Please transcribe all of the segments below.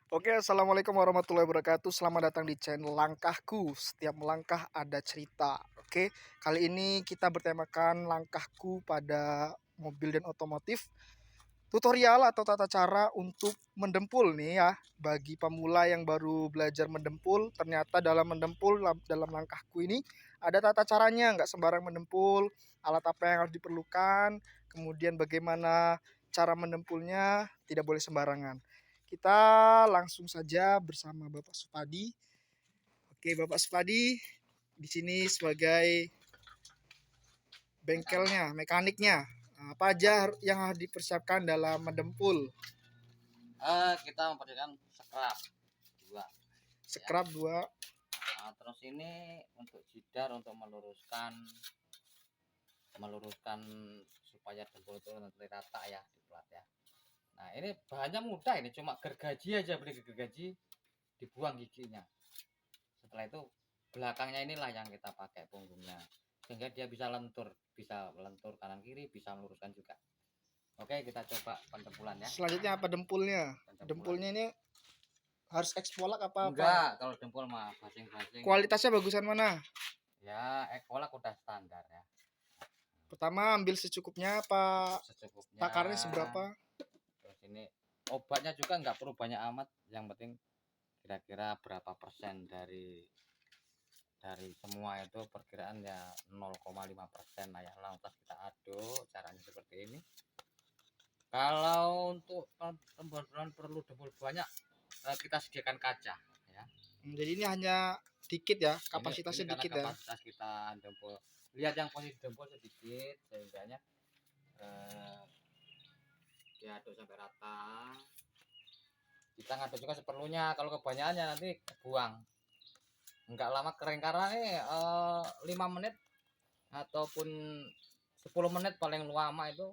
Oke, assalamualaikum warahmatullahi wabarakatuh. Selamat datang di channel Langkahku. Setiap melangkah ada cerita. Oke, kali ini kita bertemakan langkahku pada mobil dan otomotif. Tutorial atau tata cara untuk mendempul nih ya. Bagi pemula yang baru belajar mendempul, ternyata dalam mendempul dalam langkahku ini ada tata caranya. Nggak sembarang mendempul. Alat apa yang harus diperlukan. Kemudian bagaimana cara mendempulnya. Tidak boleh sembarangan. Kita langsung saja bersama Bapak Supadi. Oke, Bapak Supadi di sini sebagai bengkelnya, mekaniknya. Apa aja yang harus dipersiapkan dalam mendempul? Kita mempersiapkan scrap 2 Scrap 2. terus ini untuk jidar untuk meluruskan supaya dempul itu nanti rata ya di plat ya. Nah ini bahannya mudah, ini cuma gergaji aja, beli gergaji dibuang giginya. Setelah itu belakangnya inilah yang kita pakai punggungnya, sehingga dia bisa lentur kanan kiri, bisa meluruskan juga. Oke, kita coba pendempulan ya. Selanjutnya apa dempulnya? Dempulnya ini harus ekspolik apa? Enggak, kalau dempul mah basing-basing. Kualitasnya bagusan mana? Ya, ekspolik udah standar ya. Pertama ambil secukupnya apa? Secukupnya. Takarnya seberapa? Terus ini obatnya juga nggak perlu banyak amat, yang penting kira-kira berapa persen dari semua itu perkiraan ya 0,5% lah ya. Lantas kita aduk, caranya seperti ini. Kalau untuk pembuatan perlu dempul banyak, kita sediakan kaca ya. Jadi ini hanya dikit ya, kapasitasnya ini dikit karena ya. kapasitas kita dempul, lihat yang posisi dempul sedikit, sehingga diaduk sampai rata. Kita ngaduk juga seperlunya, kalau kebanyakannya nanti buang, nggak lama kering, karena ini 5 menit ataupun 10 menit paling lama itu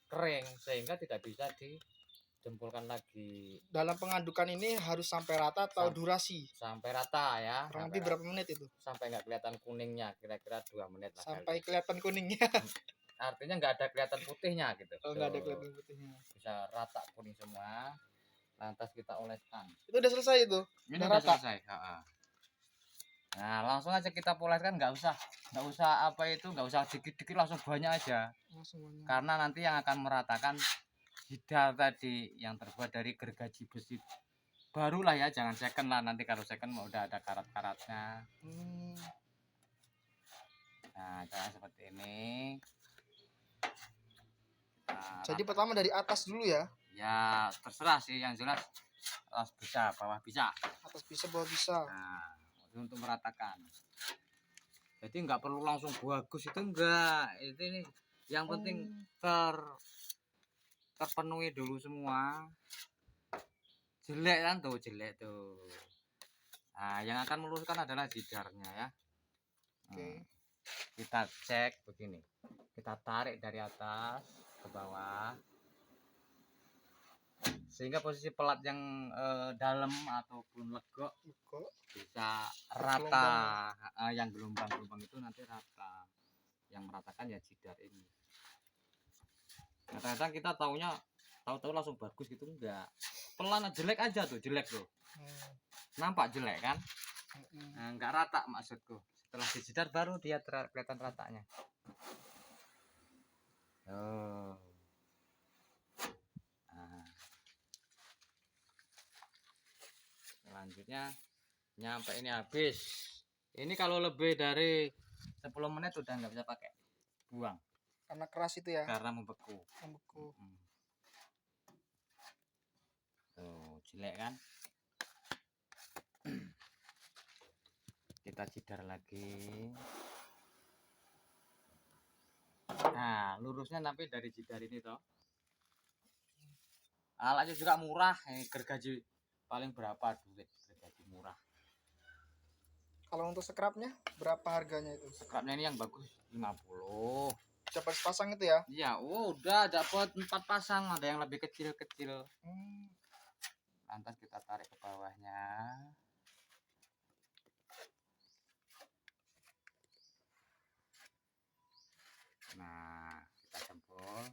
kering, sehingga tidak bisa didempulkan lagi. Dalam pengadukan ini harus sampai rata atau durasi? Sampai rata ya. Kurang lebih berapa menit itu? Sampai nggak kelihatan kuningnya, kira-kira 2 menit lah. Sampai kelihatan kuningnya. Artinya nggak ada kelihatan putihnya gitu. Oh, nggak ada kelihatan putihnya. Bisa rata kuning semua. Lantas kita oleskan. Itu udah selesai itu? Ini udah selesai. Nah, langsung aja kita poleskan, nggak usah nggak usah dikit-dikit, langsung banyak aja. Karena nanti yang akan meratakan jidar tadi yang terbuat dari gergaji besi barulah ya, jangan second lah, nanti kalau second mau udah ada karat-karatnya. Nah, cara seperti ini. Jadi pertama dari atas dulu ya? Ya terserah sih, yang jelas atas bisa, bawah bisa. Atas bisa, bawah bisa. Nah, untuk meratakan. Jadi nggak perlu langsung bagus, itu enggak. Ini yang penting terpenuhi dulu semua. Jelek kan tuh, jelek tuh. Nah, yang akan meluruskan adalah jidarnya ya. Oke. Kita cek begini. Kita tarik dari atas ke bawah, sehingga posisi pelat yang dalam ataupun legok bisa rata. Yang gelombang-gelombang itu nanti rata. Yang meratakan ya jidar ini. Kadang-kadang kita tahu-tahu langsung bagus gitu, enggak. Pelan jelek aja tuh, jelek tuh. Nampak jelek kan? Nah, enggak rata maksudku. Setelah dijidar baru dia kelihatan ratanya. Oh. Nah. Selanjutnya nyampe ini habis. Ini kalau lebih dari 10 menit udah nggak bisa pakai, buang. Karena keras itu ya? Karena membeku. Tuh, jelek kan? Kita jidar lagi. Nah, lurusnya nanti dari jidar ini toh. Alatnya juga murah, gergaji paling berapa duit, gergaji murah. Kalau untuk scrapnya berapa harganya itu? Scrapnya ini yang bagus 50. Dapat sepasang itu ya? Iya, udah dapat 4 pasang, ada yang lebih kecil-kecil. Lantas kita tarik ke bawahnya. Nah, kita jempol.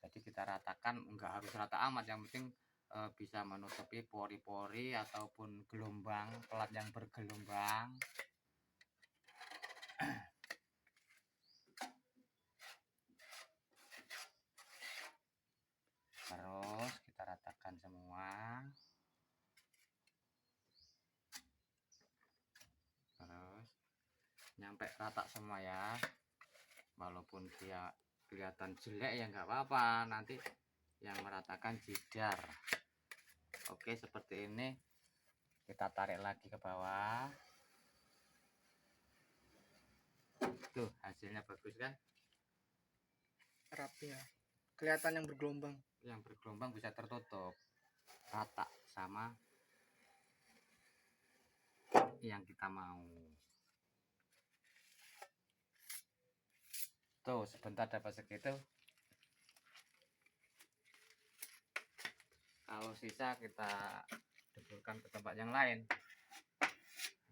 Jadi kita ratakan, enggak harus rata amat, yang penting bisa menutupi pori-pori ataupun gelombang pelat yang bergelombang. Terus kita ratakan semua. Terus nyampe rata semua ya. Walaupun dia kelihatan jelek ya nggak apa-apa, nanti yang meratakan jidar. Oke, seperti ini. Kita tarik lagi ke bawah. Tuh, hasilnya bagus kan? Rapi ya. Kelihatan yang bergelombang. Yang bergelombang bisa tertutup rata sama yang kita mau. Tuh, sebentar dapat segitu. Kalau sisa kita deburkan ke tempat yang lain.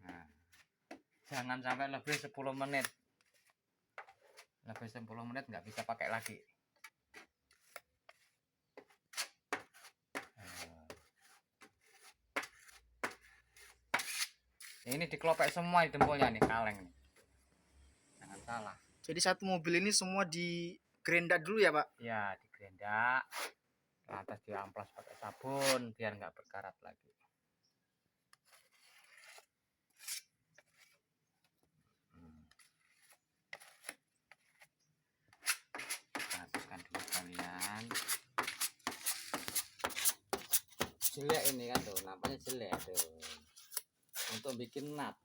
Nah, jangan sampai lebih 10 menit. Lebih 10 menit nggak bisa pakai lagi. Ini dikelopek semua di dempulnya nih, kaleng nih. Jangan salah. Jadi satu mobil ini semua di gerinda dulu ya Pak? Ya, digerindak. Lantas diamplas pakai sabun biar nggak berkarat lagi. Hapuskan dulu kalian. Jelek ini kan tuh, nampaknya jelek tuh. Untuk bikin nut.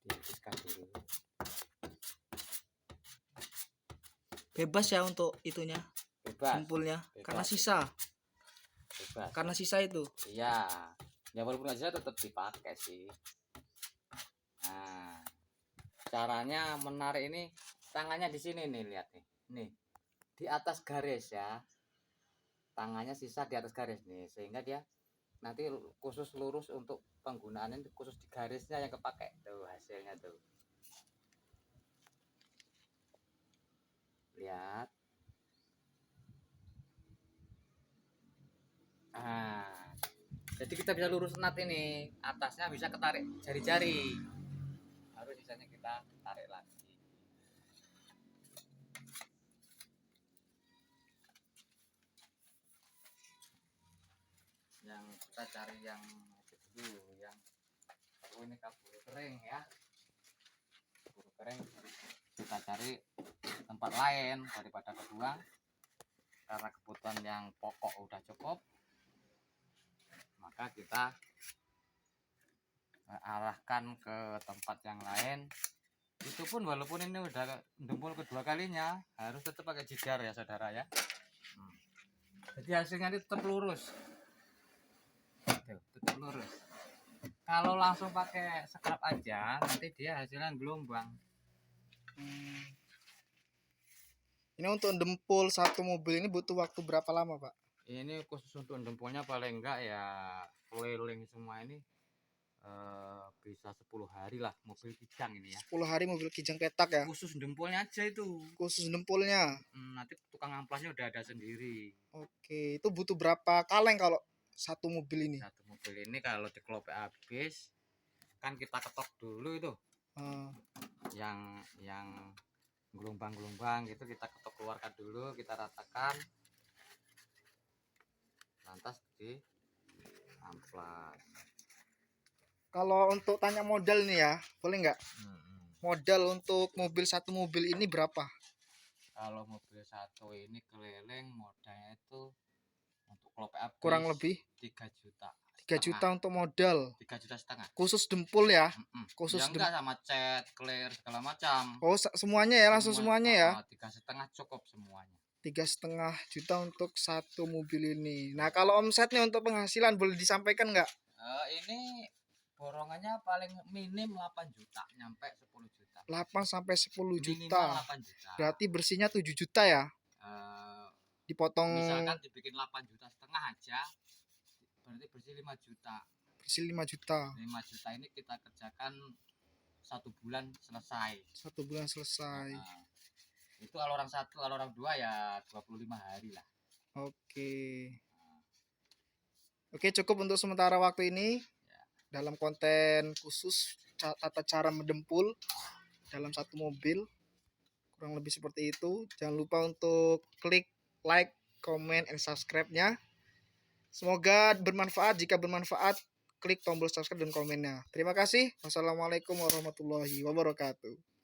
Dihapuskan dulu. Bebas ya untuk itunya, Bebas. kumpulnya. Bebas. Karena sisa. Bebas. Karena sisa itu. Iya. Ya walaupun aja tetap dipakai sih. Nah, caranya menarik ini tangannya di sini nih, lihat nih. Nih. Di atas garis ya. Tangannya sisa di atas garis nih, sehingga dia nanti khusus lurus untuk penggunaan ini, khusus di garisnya yang kepakai. Tuh hasilnya tuh. Lihat. Jadi kita bisa lurus nut ini, atasnya bisa ketarik jari-jari. Harus sisanya kita tarik lagi. Yang kita cari yang dulu, yang ini kabur kering ya. Kabur kering kita cari tempat lain daripada kebuang, karena kebutuhan yang pokok udah cukup, maka kita arahkan ke tempat yang lain. Itu pun walaupun ini udah dempul kedua kalinya, harus tetap pakai jidar ya saudara ya. Jadi hasilnya itu tetap lurus. Tuh, tetap lurus. Kalau langsung pakai scrap aja, nanti dia hasilnya gelombang. Ini untuk dempul satu mobil ini butuh waktu berapa lama Pak? Ini khusus untuk dempulnya paling enggak ya keliling semua ini bisa 10 hari lah mobil kijang ini ya. 10 hari mobil kijang petak ya? Khusus dempulnya aja itu. Khusus dempulnya? Nanti tukang amplasnya udah ada sendiri. Oke, itu butuh berapa kaleng kalau satu mobil ini? Satu mobil ini kalau dikelopek habis, kan kita ketok dulu itu. Yang gelombang-gelombang gitu kita ketok, keluarkan dulu, kita ratakan. Lantas di amplas. Kalau untuk tanya modal nih ya, boleh nggak? Modal untuk satu mobil ini berapa? Kalau mobil satu ini keliling modalnya itu untuk kelopek habis kurang lebih 3 juta. 3 juta untuk modal. 3,5 juta. Khusus dempul ya? Khusus ya enggak sama cat, clear segala macam. Oh, semuanya ya, langsung semuanya ya? 3,5 cukup semuanya. 3,5 juta untuk satu mobil ini. Nah, kalau omsetnya untuk penghasilan boleh disampaikan nggak? Ini borongannya paling minim 8 juta, nyampe 10 juta. 8 sampai 10 Minimal juta. 8 juta. Berarti bersihnya 7 juta ya? Dipotong. Misalkan dibikin 8,5 juta aja, berarti bersih 5 juta. Bersih 5 juta. 5 juta ini kita kerjakan 1 bulan selesai. 1 bulan selesai. Itu kalau orang satu, kalau orang dua ya 25 hari lah. Oke. Oke, cukup untuk sementara waktu ini Ya. dalam konten khusus tata cara mendempul dalam satu mobil. Kurang lebih seperti itu. Jangan lupa untuk klik like, comment, and subscribe-nya. Semoga bermanfaat. Jika bermanfaat, klik tombol subscribe dan komennya. Terima kasih. Wassalamualaikum warahmatullahi wabarakatuh.